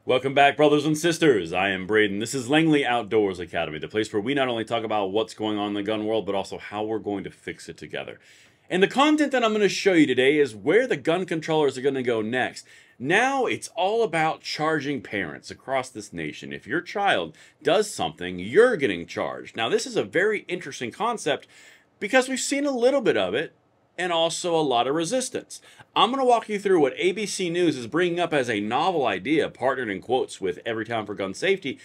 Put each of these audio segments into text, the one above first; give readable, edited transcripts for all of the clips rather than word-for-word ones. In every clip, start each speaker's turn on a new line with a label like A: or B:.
A: Welcome back, brothers and sisters. I am Braden. This is Langley Outdoors Academy, the place where we not only talk about what's going on in the gun world, but also how we're going to fix it together. And the content that I'm going to show you today is where the gun controllers are going to go next. Now it's all about charging parents across this nation. If your child does something, you're getting charged. Now this is a very interesting concept because we've seen a little bit of it and also a lot of resistance. I'm going to walk you through what ABC News is bringing up as a novel idea, partnered in quotes with Everytown for Gun Safety,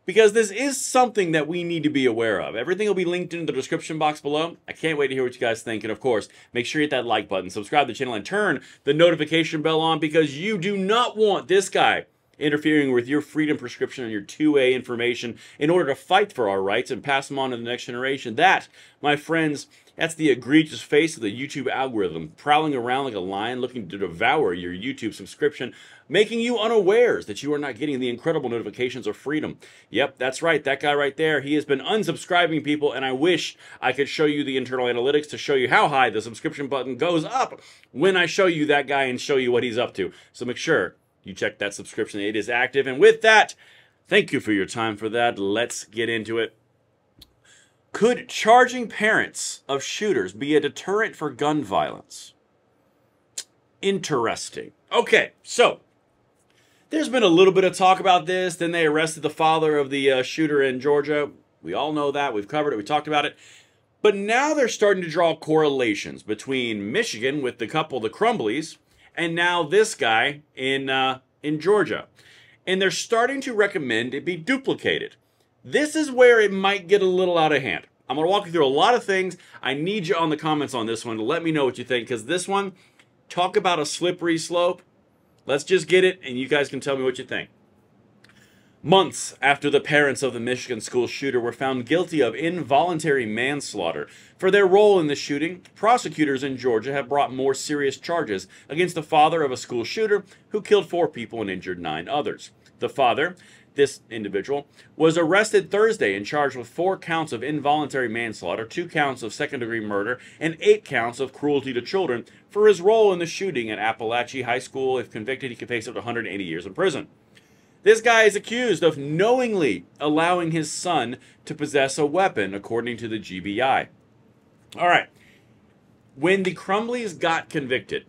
A: because this is something that we need to be aware of. Everything will be linked in the description box below. I can't wait to hear what you guys think. And of course, make sure you hit that like button, subscribe to the channel, and turn the notification bell on because you do not want this guy interfering with your freedom prescription and your 2A information in order to fight for our rights and pass them on to the next generation. That, my friends, that's the egregious face of the YouTube algorithm, prowling around like a lion looking to devour your YouTube subscription, making you unawares that you are not getting the incredible notifications of freedom. Yep, that's right, that guy right there, he has been unsubscribing people, and I wish I could show you the internal analytics to show you how high the subscription button goes up when I show you that guy and show you what he's up to. So make sure you check that subscription, it is active. And with that, thank you for your time for that. Let's get into it. Could charging parents of shooters be a deterrent for gun violence? Interesting. Okay, so there's been a little bit of talk about this. Then they arrested the father of the shooter in Georgia. We all know that. We've covered it. We talked about it. But now they're starting to draw correlations between Michigan with the couple, the Crumbleys, and now this guy in Georgia. And they're starting to recommend it be duplicated. This is where it might get a little out of hand. I'm going to walk you through a lot of things. I need you on the comments on this one to let me know what you think, because this one, talk about a slippery slope. Let's just get it, and you guys can tell me what you think. Months after the parents of the Michigan school shooter were found guilty of involuntary manslaughter for their role in the shooting, prosecutors in Georgia have brought more serious charges against the father of a school shooter who killed 4 people and injured 9 others. The father, this individual, was arrested Thursday and charged with 4 counts of involuntary manslaughter, 2 counts of second-degree murder, and 8 counts of cruelty to children for his role in the shooting at Appalachia High School. If convicted, he could face up to 180 years in prison. This guy is accused of knowingly allowing his son to possess a weapon, according to the GBI. All right. When the Crumbleys got convicted,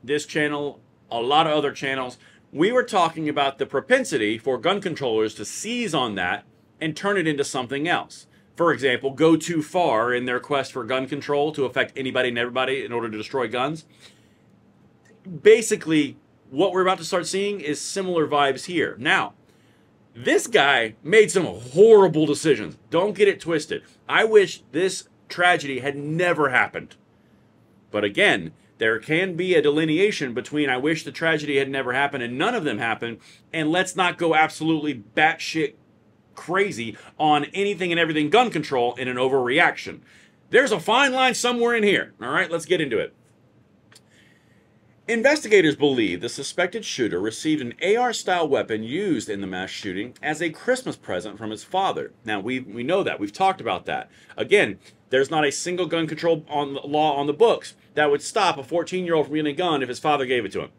A: this channel, a lot of other channels, we were talking about the propensity for gun controllers to seize on that and turn it into something else. For example, go too far in their quest for gun control to affect anybody and everybody in order to destroy guns. Basically, what we're about to start seeing is similar vibes here. Now, this guy made some horrible decisions. Don't get it twisted. I wish this tragedy had never happened. But again, there can be a delineation between I wish the tragedy had never happened and none of them happened, and let's not go absolutely batshit crazy on anything and everything gun control in an overreaction. There's a fine line somewhere in here. All right, let's get into it. Investigators believe the suspected shooter received an AR-style weapon used in the mass shooting as a Christmas present from his father. Now, we know that. We've talked about that. Again, there's not a single gun control law on the books that would stop a 14-year-old from getting a gun if his father gave it to him.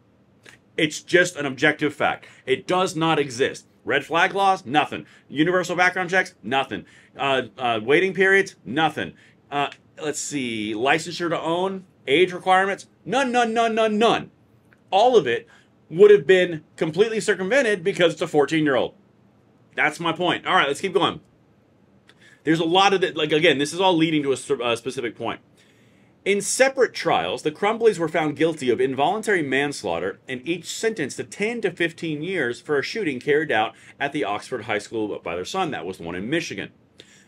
A: It's just an objective fact. It does not exist. Red flag laws? Nothing. Universal background checks? Nothing. Waiting periods? Nothing. Let's see. Licensure to own? Age requirements? None, none, none, none, none. All of it would have been completely circumvented because it's a 14-year-old. That's my point. All right, let's keep going. There's a lot of it. Like, again, this is all leading to a specific point. In separate trials, the Crumbleys were found guilty of involuntary manslaughter and each sentenced to 10 to 15 years for a shooting carried out at the Oxford High School by their son. That was the one in Michigan.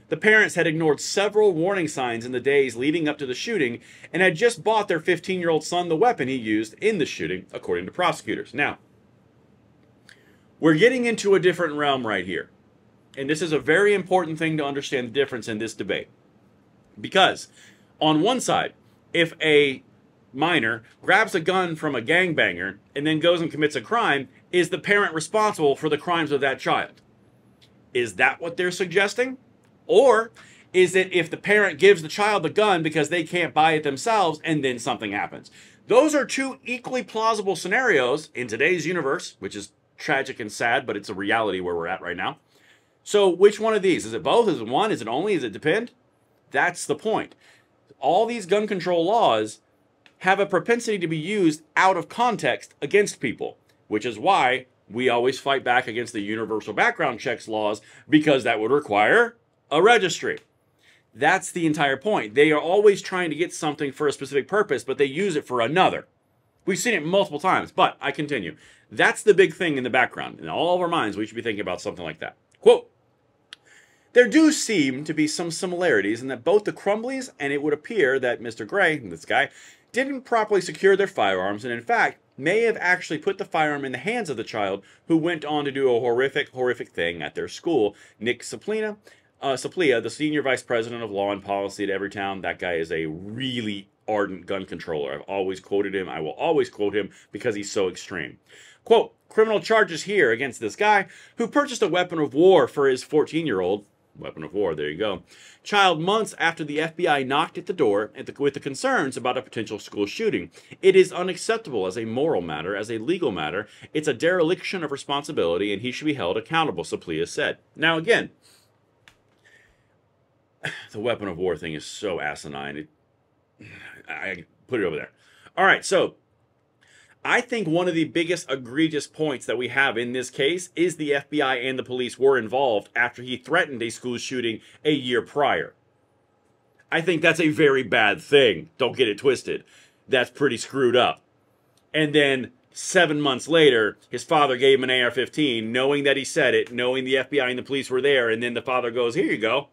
A: The parents had ignored several warning signs in the days leading up to the shooting and had just bought their 15-year-old son the weapon he used in the shooting, according to prosecutors. Now, we're getting into a different realm right here. And this is a very important thing to understand the difference in this debate. Because, on one side, if a minor grabs a gun from a gangbanger and then goes and commits a crime, is the parent responsible for the crimes of that child? Is that what they're suggesting? Or is it if the parent gives the child the gun because they can't buy it themselves and then something happens? Those are 2 equally plausible scenarios in today's universe, which is tragic and sad, but it's a reality where we're at right now. So which one of these? Is it both? Is it one? Is it only? Does it depend? That's the point. All these gun control laws have a propensity to be used out of context against people, which is why we always fight back against the universal background checks laws, because that would require a registry. That's the entire point. They are always trying to get something for a specific purpose, but they use it for another. We've seen it multiple times, but I continue. That's the big thing in the background. In all of our minds, we should be thinking about something like that. Quote, there do seem to be some similarities in that both the Crumbleys, and it would appear that Mr. Gray, this guy, didn't properly secure their firearms, and in fact, may have actually put the firearm in the hands of the child who went on to do a horrific thing at their school. Nick Saplia, the senior vice president of law and policy at Everytown, that guy is a really ardent gun controller. I've always quoted him. I will always quote him because he's so extreme. Quote, criminal charges here against this guy who purchased a weapon of war for his 14-year-old, weapon of war, there you go, child months after the FBI knocked at the door with the concerns about a potential school shooting. It is unacceptable as a moral matter, as a legal matter. It's a dereliction of responsibility, and he should be held accountable, Saplia said. Now again, the weapon of war thing is so asinine. I put it over there. All right, so I think one of the biggest egregious points that we have in this case is the FBI and the police were involved after he threatened a school shooting a year prior. I think that's a very bad thing. Don't get it twisted. That's pretty screwed up. And then 7 months later, his father gave him an AR-15, knowing that he said it, knowing the FBI and the police were there, and then the father goes, here you go.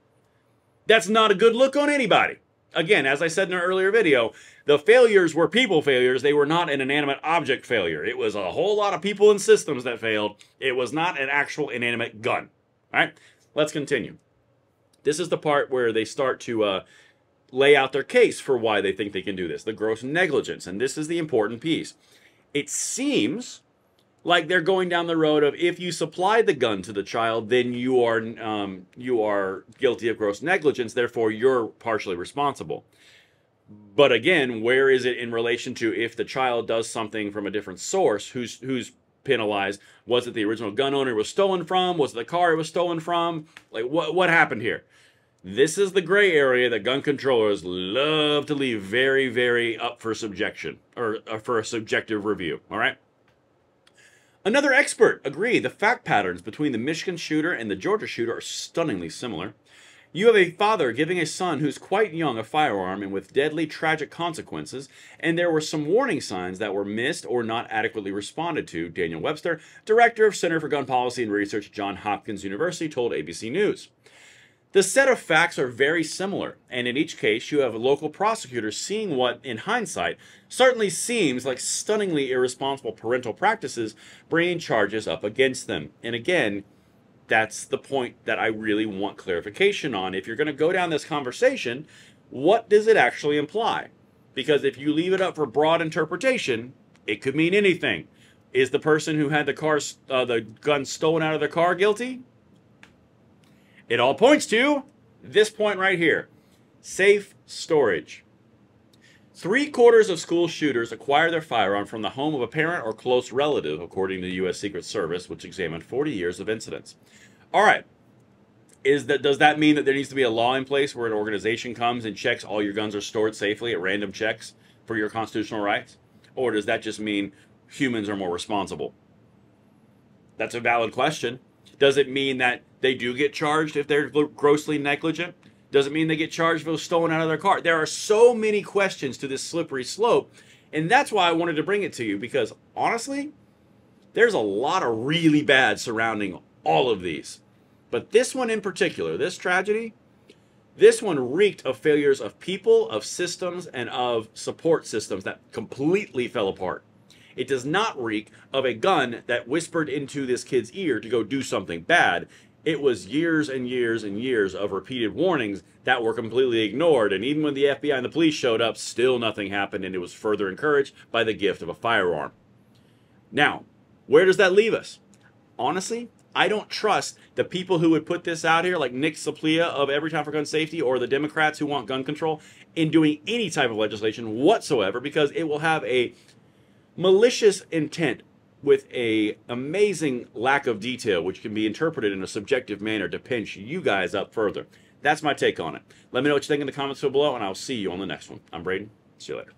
A: That's not a good look on anybody. Again, as I said in an earlier video, the failures were people failures. They were not an inanimate object failure. It was a whole lot of people and systems that failed. It was not an actual inanimate gun. All right, let's continue. This is the part where they start to lay out their case for why they think they can do this. The gross negligence, and this is the important piece. It seems like they're going down the road of if you supply the gun to the child, then you are guilty of gross negligence, therefore you're partially responsible. But again, where is it in relation to if the child does something from a different source, who's penalized? Was it the original gun owner it was stolen from? Was it the car it was stolen from? Like, what happened here? This is the gray area that gun controllers love to leave very, very up for subjection, or for a subjective review, all right? Another expert agreed the fact patterns between the Michigan shooter and the Georgia shooter are stunningly similar. You have a father giving a son who's quite young a firearm and with deadly tragic consequences, and there were some warning signs that were missed or not adequately responded to, Daniel Webster, director of Center for Gun Policy and Research at Johns Hopkins University, told ABC News. The set of facts are very similar, and in each case you have local prosecutors seeing what, in hindsight, certainly seems like stunningly irresponsible parental practices, bringing charges up against them. And again, that's the point that I really want clarification on. If you're going to go down this conversation, what does it actually imply? Because if you leave it up for broad interpretation, it could mean anything. Is the person who had the gun stolen out of their car guilty? It all points to this point right here. Safe storage. 3/4 of school shooters acquire their firearm from the home of a parent or close relative, according to the U.S. Secret Service, which examined 40 years of incidents. All right. Does that mean that there needs to be a law in place where an organization comes and checks all your guns are stored safely at random checks for your constitutional rights? Or does that just mean humans are more responsible? That's a valid question. Does it mean that they do get charged if they're grossly negligent? Does it mean they get charged if it was stolen out of their car? There are so many questions to this slippery slope, and that's why I wanted to bring it to you, because honestly, there's a lot of really bad surrounding all of these. But this one in particular, this tragedy, this one reeked of failures of people, of systems, and of support systems that completely fell apart. It does not reek of a gun that whispered into this kid's ear to go do something bad. It was years and years and years of repeated warnings that were completely ignored. And even when the FBI and the police showed up, still nothing happened, and it was further encouraged by the gift of a firearm. Now, where does that leave us? Honestly, I don't trust the people who would put this out here, like Nick Saplia of Everytown for Gun Safety, or the Democrats who want gun control, in doing any type of legislation whatsoever, because it will have a malicious intent with a amazing lack of detail, which can be interpreted in a subjective manner to pinch you guys up further. That's my take on it. Let me know what you think in the comments below, and I'll see you on the next one. I'm Braden. See you later.